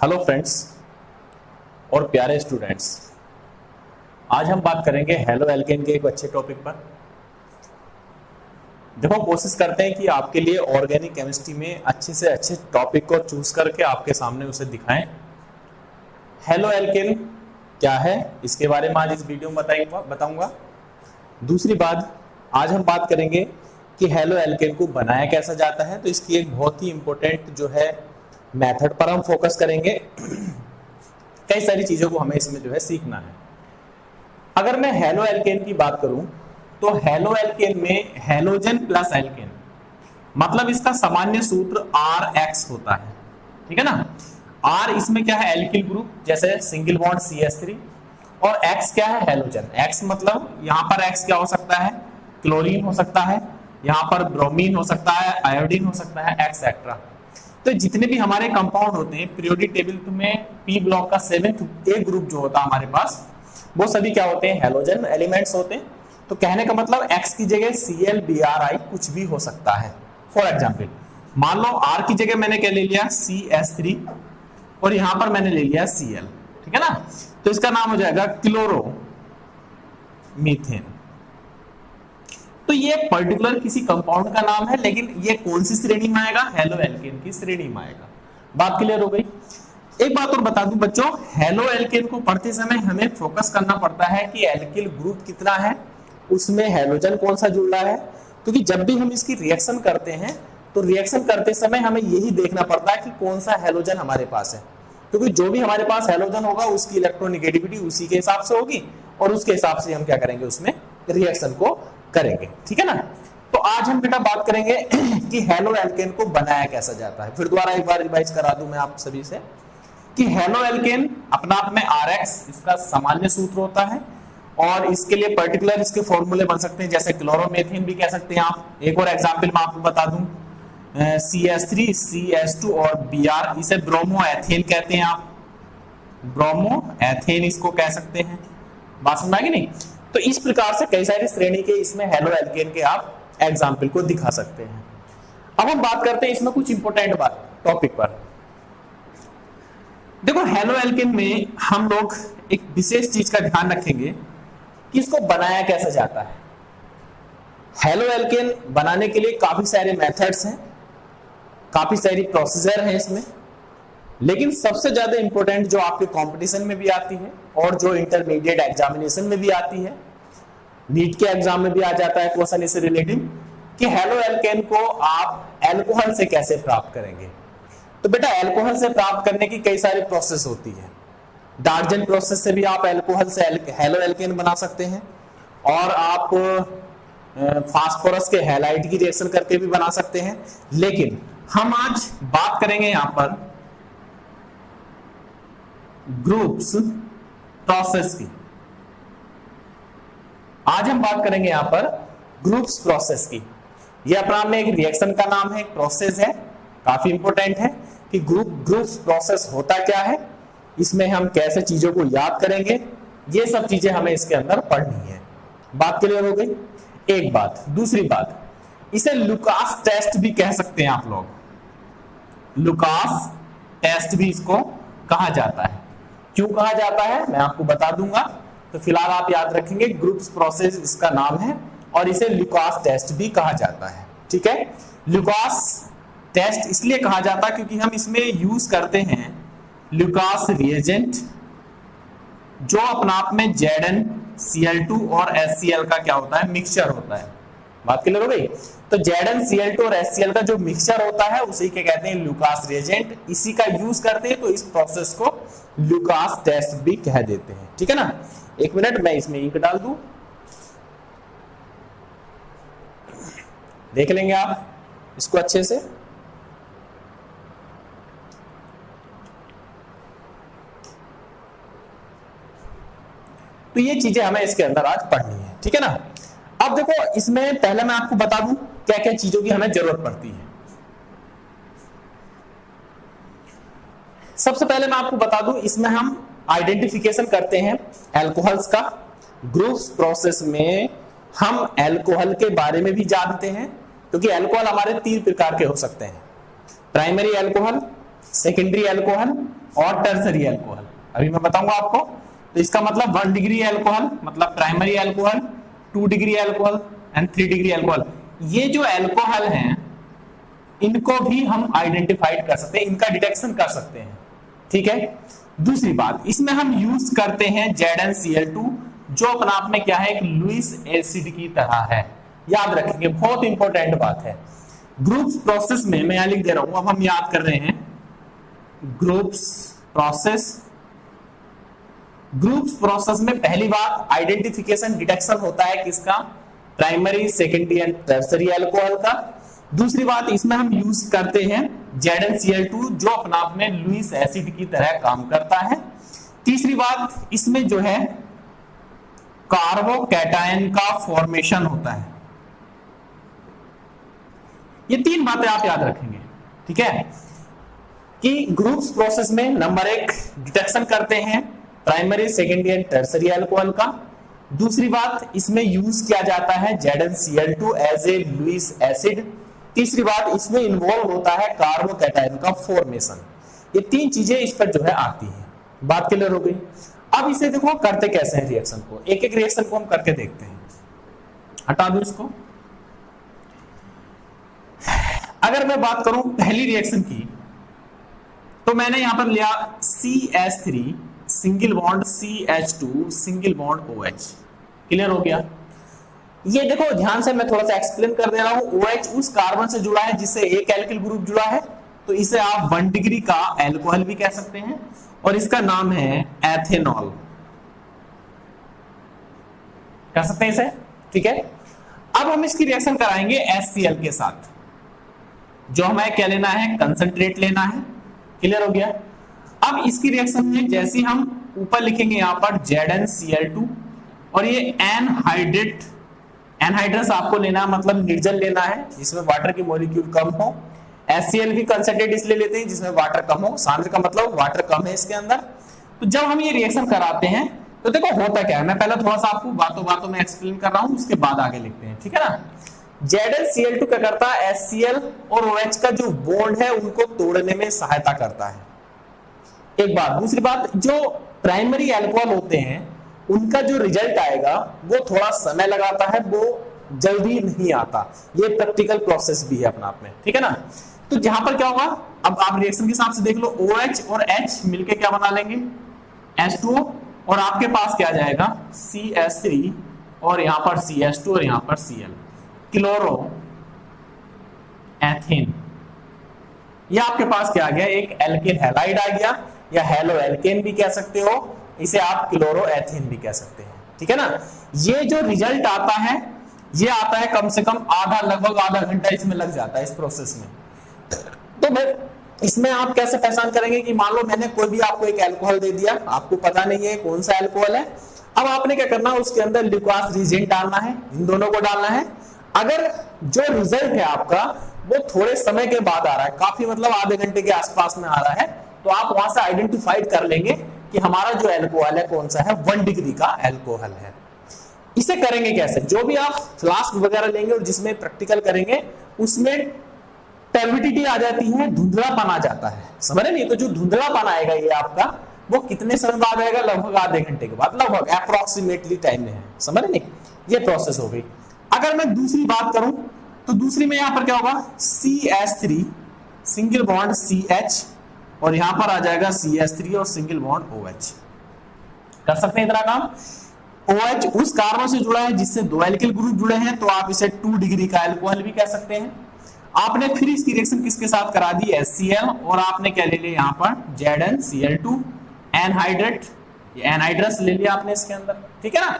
Hello friends और प्यारे students, आज हम बात करेंगे हेलो एल्केन के एक अच्छे टॉपिक पर। देखो, कोशिश करते हैं कि आपके लिए ऑर्गेनिक केमिस्ट्री में अच्छे से अच्छे टॉपिक को चूज करके आपके सामने उसे दिखाएं। हेलो एल्केन क्या है, इसके बारे में आज इस वीडियो में बताऊंगा। दूसरी बात, आज हम बात करेंगे कि हेलो एल्केन को बनाया कैसा जाता है। तो इसकी एक बहुत ही इंपॉर्टेंट जो है मेथड पर हम फोकस करेंगे। कई सारी चीजों को हमें इसमें जो है सीखना है। अगर मैं हेलो एल्केन की बात करूं तो हेलो एल्केन में हेलोजन प्लस एल्केन, मतलब इसका सामान्य सूत्र RX होता है, ठीक है ना। R इसमें क्या है, एल्किल ग्रुप, जैसे सिंगल बॉन्ड CH3, और X क्या है, हेलोजन। X मतलब यहाँ पर X क्या हो सकता है, क्लोरीन हो सकता है, यहाँ पर ब्रोमीन हो सकता है, आयोडीन हो सकता है, एक्सेट्रा। तो जितने भी हमारे कंपाउंड होते हैं पीरियोडिक टेबल में P ब्लॉक का 7th A ग्रुप जो होता है हमारे पास, वो सभी क्या होते हैं, हेलोजन एलिमेंट्स होते हैं। तो कहने का मतलब X की जगह Cl Bri कुछ भी हो सकता है। फॉर एग्जाम्पल, मान लो R की जगह मैंने क्या ले लिया, CH3, और यहां पर मैंने ले लिया Cl, ठीक है ना। तो इसका नाम हो जाएगा क्लोरो मीथेन। तो ये पर्टिकुलर किसी कंपाउंड का नाम है, लेकिन ये कौन सी श्रेणी में आएगा, हेलो एल्केन की श्रेणी में आएगा। बात क्लियर हो गई। एक बात और बता दूं बच्चों, हेलो एल्केन को पढ़ते समय हमें फोकस करना पड़ता है कि एल्किल ग्रुप कितना है, उसमें हेलोजन कौन सा जुड़ रहा है। क्योंकि जब भी हम इसकी रिएक्शन करते हैं तो रिएक्शन करते समय हमें यही देखना पड़ता है कि कौन सा हेलोजन हमारे पास है। क्योंकि जो भी हमारे पास हेलोजन होगा उसकी इलेक्ट्रोनेगेटिविटी उसी के हिसाब से होगी, और उसके हिसाब से हम क्या करेंगे, उसमें रिएक्शन को करेंगे, ठीक है ना। तो आज हम बेटा बात करेंगे कि हेलो एल्केन को बनाया कैसा जाता है। फिर दोबारा एक बार रिवाइज करा दूं मैं आप सभी से कि हेलो एल्केन अपना आप में RX इसका सामान्य सूत्र होता है, और इसके लिए पर्टिकुलर इसके फॉर्मूले बन सकते हैं, जैसे क्लोरोमेथेन भी कह सकते हैं आप। एक और एग्जांपल मैं आपको बता दूं, CH3, CH2 और Br, इसे ब्रोमो एथेन कहते हैं आप, ब्रोमो एथेन इसको कह सकते हैं। बात समझ आ गई नहीं। तो इस प्रकार से कई सारी श्रेणी के इसमें हेलो एल्केन के आप एग्जाम्पल को दिखा सकते हैं। अब हम बात करते हैं इसमें कुछ इंपॉर्टेंट बात टॉपिक पर। देखो, हेलो एल्केन में हम लोग एक विशेष चीज का ध्यान रखेंगे कि इसको बनाया कैसे जाता है। हेलो एल्केन बनाने के लिए काफी सारे मेथड्स हैं, काफी सारी प्रोसीजर है इसमें, लेकिन सबसे ज्यादा इंपॉर्टेंट जो आपके कंपटीशन में भी आती है और जो इंटरमीडिएट एग्जामिनेशन में भी आती है, नीट के एग्जाम में भी आ जाता है क्वेश्चन इससे रिलेटेड, कि हेलो एल्केन को आप अल्कोहल से कैसे प्राप्त करेंगे। तो बेटा, अल्कोहल से प्राप्त करने की कई सारी प्रोसेस होती है। डार्जन प्रोसेस से भी आप अल्कोहल से हेलो एल्केन बना सकते हैं, और आप फास्फोरस के हैलाइड की रिएक्शन करके भी बना सकते हैं। लेकिन हम आज बात करेंगे यहां पर ग्रुप्स प्रोसेस की। आज हम बात करेंगे यहां पर ग्रुप्स प्रोसेस की। यह अपना में एक रिएक्शन का नाम है, एक प्रोसेस है, काफी इंपॉर्टेंट है कि ग्रुप्स प्रोसेस होता क्या है, इसमें हम कैसे चीजों को याद करेंगे, ये सब चीजें हमें इसके अंदर पढ़नी है। बात क्लियर हो गई, एक बात। दूसरी बात, इसे लुकास टेस्ट भी कह सकते हैं आप लोग। लुकास टेस्ट भी इसको कहा जाता है। क्यों कहा जाता है मैं आपको बता दूंगा। तो फिलहाल आप याद रखेंगे, ग्रुप्स प्रोसेस इसका नाम है, और इसे लुकास टेस्ट भी कहा जाता है, ठीक है। लुकास टेस्ट इसलिए कहा जाता है क्योंकि हम इसमें यूज करते हैं लुकास रिएजेंट, जो अपना आप में ZnCl2 और HCl का क्या होता है, मिक्सचर होता है। बात क्लियर हो गई। तो ZnCl2 और HCl का जो मिक्सचर होता है उसी के कहते हैं लुकास रिएजेंट। इसी का यूज करते हैं, तो इस प्रोसेस को लुकास टेस्ट भी कह देते हैं, ठीक है ना। एक मिनट, मैं इसमें इंक डाल दूं, देख लेंगे आप इसको अच्छे से। तो ये चीजें हमें इसके अंदर आज पढ़नी है, ठीक है ना। अब देखो, इसमें पहले मैं आपको बता दूं क्या क्या चीजों की हमें जरूरत पड़ती है। सबसे पहले मैं आपको बता दूं, इसमें हम आइडेंटिफिकेशन करते हैं अल्कोहल्स का। ग्रुप्स प्रोसेस में हम अल्कोहल के बारे में भी जानते हैं, क्योंकि अल्कोहल हमारे 3 प्रकार के हो सकते हैं। प्राइमरी अल्कोहल, सेकेंडरी अल्कोहल और टर्सरी अल्कोहल, अभी मैं बताऊंगा आपको। तो इसका मतलब 1 डिग्री अल्कोहल मतलब primary alcohol, 2 degree alcohol and 3 degree alcohol. ये जो अल्कोहल हैं इनको भी हम आइडेंटिफाइड कर सकते हैं, इनका डिटेक्शन कर सकते हैं, ठीक है। दूसरी बात, इसमें हम यूज करते हैं ZnCl2 जो अपने आप में क्या है, एक लुईस एसिड की तरह है, याद रखेंगे, बहुत इंपॉर्टेंट बात है। ग्रुप्स प्रोसेस में मैं यहां लिख दे रहा हूं, अब हम याद कर रहे हैं ग्रुप्स प्रोसेस में पहली बात आइडेंटिफिकेशन डिटेक्शन होता है किसका, primary secondary and tertiary alcohol का। दूसरी बात, इसमें हम यूज करते हैं ZnCl2 जो अपना आप में लुईस एसिड की तरह काम करता है। तीसरी बात, इसमें जो है कार्बोकैटायन का फॉर्मेशन होता है। ये 3 बातें आप याद रखेंगे, ठीक है, कि ग्रुप्स प्रोसेस में नंबर 1 डिटेक्शन करते हैं primary secondary and tertiary alcohol का। दूसरी बात, इसमें यूज किया जाता है ZnCl2 as a Lewis acid. तीसरी बात, इसमें इन्वॉल्व होता है कार्बोकैटायन का फॉर्मेशन। ये 3 चीजें इस पर जो है आती हैं। बात क्लियर हो गई। अब इसे देखो करते कैसे हैं रिएक्शन को, एक एक रिएक्शन को हम करके देखते हैं। हटा दो इसको। अगर मैं बात करूं पहली रिएक्शन की, तो मैंने यहां पर लिया CH3 single bond CH2 single bond OH। Clear हो गया। ये देखो ध्यान से मैं थोड़ा सा एक्सप्लेन कर दे रहा हूं। OH उस कार्बन से जुड़ा है जिससे एक एल्किल ग्रुप जुड़ा है, तो इसे आप 1 डिग्री का एल्कोहल भी कह सकते हैं और इसका नाम है एथेनॉल, कह सकते हैं इसे, ठीक है। अब हम इसकी रिएक्शन कराएंगे HCl के साथ, जो हमें क्या लेना है, कंसंट्रेट लेना है। क्लियर हो गया। अब इसकी रिएक्शन में जैसे ही हम ऊपर लिखेंगे यहां पर ZnCl2 और ये एनहाइड्रस आपको लेना है, मतलब निर्जल लेना है जिसमें वाटर की मॉलिक्यूल कम हो। HCl भी कंसंट्रेट इसलिए लेते हैं जिसमें वाटर कम हो, सांद्र का मतलब वाटर कम है इसके अंदर। तो जब हम ये रिएक्शन कराते हैं तो देखो होता क्या है, मैं पहले थोड़ा सा आपको बातों में एक्सप्लेन कर रहा हूं, उसके बाद आगे लिखते हैं, ठीक है ना। ZnCl2 क्या करता है, HCl और OH का जो बॉन्ड है उनको तोड़ने में सहायता करता है, एक बात। दूसरी बात, जो प्राइमरी अल्कोहल होते हैं उनका जो रिजल्ट आएगा वो थोड़ा समय लगाता है, वो जल्दी नहीं आता। ये प्रैक्टिकल प्रोसेस भी है अपना आप में, ठीक है ना। तो जहां पर क्या होगा, अब आप रिएक्शन के हिसाब से देख लो, OH और H मिलके क्या बना लेंगे, H2O, और आपके पास क्या आ जाएगा, CH3 और यहां पर CH2 और यहां पर Cl, क्लोरो एथेन। ये आपके पास क्या आ गया, एक एल्केन हैलाइड आ गया, या हेलो एल्केन भी कह सकते हो, इसे आप क्लोरो एथेन भी कह सकते हैं, ठीक है ना। ये जो रिजल्ट आता है ये आता है कम से कम लगभग आधा घंटा इसमें लग जाता है इस प्रोसेस में। तो मैं इसमें आप कैसे पहचान करेंगे कि मान लो मैंने कोई भी आपको एक अल्कोहल दे दिया, आपको पता नहीं है कौन सा अल्कोहल है। अब आपने क्या करना है, उसके अंदर ल्यूकास रीजेंट डालना है, इन दोनों को डालना है। अगर जो रिजल्ट है आपका वो थोड़े समय के बाद आ रहा है, काफी मतलब आधे घंटे के आसपास में आ रहा है, तो आप वहां से आइडेंटिफाइड कर लेंगे कि हमारा जो अल्कोहल है कौन सा है, 1 डिग्री का अल्कोहल है। इसे करेंगे कैसे, जो भी आप फ्लास्क वगैरह लेंगे और जिसमें प्रैक्टिकल करेंगे उसमें टर्बिडिटी आ जाती है, धुंधलापन आ जाता है, समझ रहे नहीं। तो जो धुंधलापन आएगा ये आपका, वो कितने समय बाद आएगा, लगभग आधे घंटे के बाद, लगभग अप्रोक्सीमेटली टाइम में है, समझ रहे नहीं। ये प्रोसेस हो गई। अगर मैं दूसरी बात करूं तो दूसरी में यहां पर क्या होगा, CH3 सिंगल बॉन्ड CH और यहां पर आ जाएगा CH3 और सिंगल बॉन्ड OH। कर सकते हैं इतना काम। OH उस कार्बन से जुड़ा है जिससे 2 एल्किल ग्रुप जुड़े हैं, तो आप इसे 2 डिग्री का अल्कोहल भी कह सकते हैं। आपने फिर इसकी रिएक्शन किसके साथ करा दी, HCl, और आपने क्या ले लिया यहां पर ZnCl2 एनहाइड्रेट, एनहाइड्रस ले लिया आपने इसके अंदर, ठीक है ना।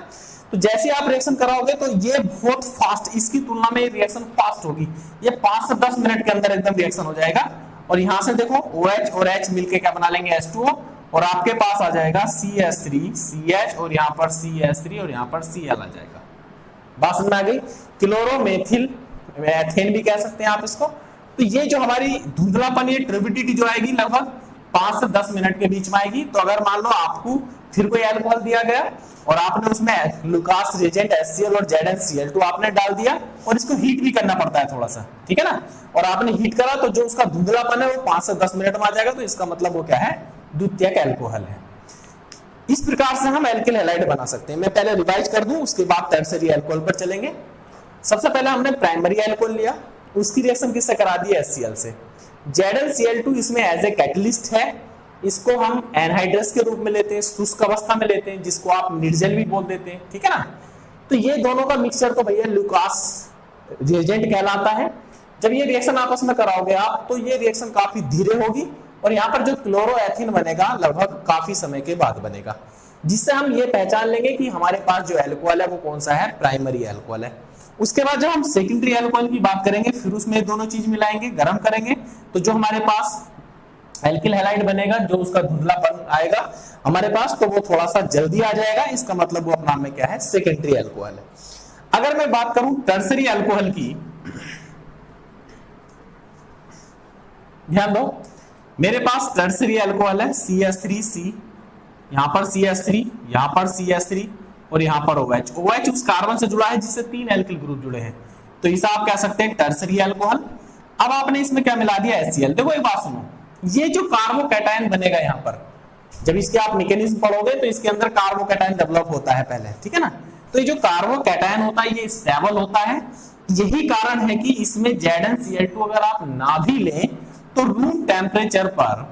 तो जैसे आप रिएक्शन कराओगे तो ये बहुत फास्ट, इसकी तुलना में रिएक्शन फास्ट होगी, ये 5 से 10 मिनट के अंदर एकदम रिएक्शन हो जाएगा। और यहां से देखो OH और H मिलके क्या बना लेंगे, H2O, और आपके पास आ जाएगा CH3 CH और यहां पर CH3 और यहां पर Cl आ जाएगा। बात समझ में आ गई। क्लोरोमेथिल एथेन भी कह सकते हैं आप इसको। तो ये जो हमारी धुंधलापन, ये टर्बिडिटी जो आएगी लगभग 5 से 10 मिनट के बीच में आएगी। तो अगर मान लो आपको फिर कोई अल्कोहल दिया गया और आपने उसमें लुकास रिएजेंट HCl और ZnCl2 आपने डाल दिया और इसको हीट भी करना पड़ता है थोड़ा सा, ठीक है ना। और आपने हीट करा तो जो उसका धुंधलापन है वो 5 से 10 मिनट में आ जाएगा, तो इसका मतलब वो क्या है, द्वितीयक अल्कोहल है। इस प्रकार से हम एल्किल हैलाइड बना सकते हैं। मैं पहले रिवाइज कर दूं, उसके बाद टर्सरी अल्कोहल पर चलेंगे। सबसे पहले हमने प्राइमरी अल्कोहल लिया, उसकी रिएक्शन किससे करा दी, HCl से। ZnCl2 इसमें एज ए कैटलिस्ट है, इसको हम एनहाइड्रस के रूप में लेते हैं, शुष्क अवस्था में लेते हैं, जिसको आप निर्जल भी बोल देते हैं, ठीक है ना। तो ये दोनों का मिक्सचर तो भैया लुकास रिएजेंट कहलाता है। जब ये रिएक्शन आपस में कराओगे आप, तो ये रिएक्शन काफी धीरे होगी और यहाँ पर जो क्लोरोएथिन बनेगा लगभग काफी समय के बाद बनेगा, जिससे हम ये पहचान लेंगे कि हमारे पास जो अल्कोहल है वो कौन सा है, प्राइमरी अल्कोहल है। उसके बाद जब हम सेकेंडरी अल्कोहल की बात करेंगे, फिर उसमें दोनों चीज मिलाएंगे, गर्म करेंगे, तो जो हमारे पास एल्किल हैलाइड बनेगा, जो उसका धुंधलापन आएगा हमारे पास, तो वो थोड़ा सा जल्दी आ जाएगा। इसका मतलब वो अपना में क्या है, सेकेंडरी अल्कोहल है। अगर मैं बात करूं टर्सरी अल्कोहल की, ध्यान दो, मेरे पास टर्सरी अल्कोहल है CH3C, यहां पर CH3, यहां पर CH3 और यहां पर OH। OH उस कार्बन से जुड़ा है जिससे 3 एल्किल ग्रुप जुड़े हैं, तो इसे आप कह सकते हैं टर्सरी अल्कोहल। अब आपने इसमें क्या मिला दिया, HCl। देखो एक बात सुनो, ये जो कार्बोकैटायन बनेगा यहाँ पर, जब इसके आप मैकेनिज्म पढ़ोगे तो इसके अंदर कार्बोकैटायन डेवलप होता है पहले, ठीक है ना। तो ये जो कार्बोकैटायन होता है ये स्टेबल होता है, यही कारण है कि इसमें ZnCl2 अगर आप ना भी लें तो रूम टेम्परेचर पर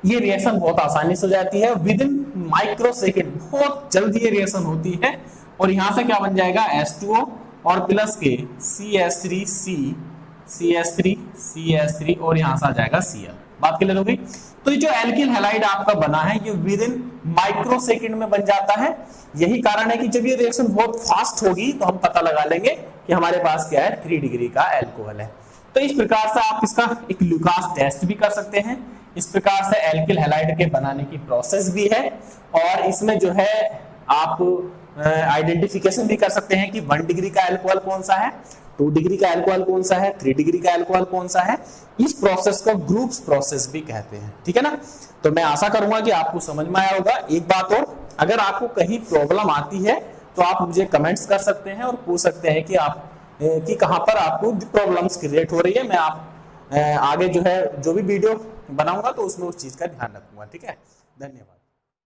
ये रिएक्शन बहुत आसानी से हो जाती है, विद इन माइक्रो सेकेंड, बहुत जल्दी ये रिएक्शन होती है। और यहां से क्या बन जाएगा, H2O और प्लस के CH3 और यहां से आ जाएगा Cl। बात क्लियर हो गई। तो ये जो एल्किल हैलाइड आपका बना है ये विद इन माइक्रो सेकेंड में बन जाता है। यही कारण है कि जब ये रिएक्शन बहुत फास्ट होगी तो हम पता लगा लेंगे कि हमारे पास क्या है, 3 डिग्री का अल्कोहल है। तो इस प्रकार से आप इसका एक लुकास टेस्ट भी कर सकते हैं। इस प्रकार से एल्किल हैलाइड के बनाने की प्रोसेस भी है, और इसमें जो है आप आइडेंटिफिकेशन भी कर सकते हैं कि 1 डिग्री का अल्कोहल कौन सा है, 2 डिग्री का अल्कोहल कौन सा है, 3 डिग्री का अल्कोहल कौन सा है। इस प्रोसेस को ग्रुप्स प्रोसेस भी कहते हैं, ठीक है ना। तो मैं आशा करूंगा कि आपको समझ में आया होगा। एक बात और, अगर आपको कहीं प्रॉब्लम आती है तो आप मुझे कमेंट्स कर सकते हैं और पूछ सकते हैं कि आप कि कहां पर आपको प्रॉब्लम्स क्रिएट हो रही है। मैं आप आगे जो है जो भी वीडियो बनाऊंगा तो उसमें उस चीज का ध्यान रखूंगा, ठीक है। धन्यवाद।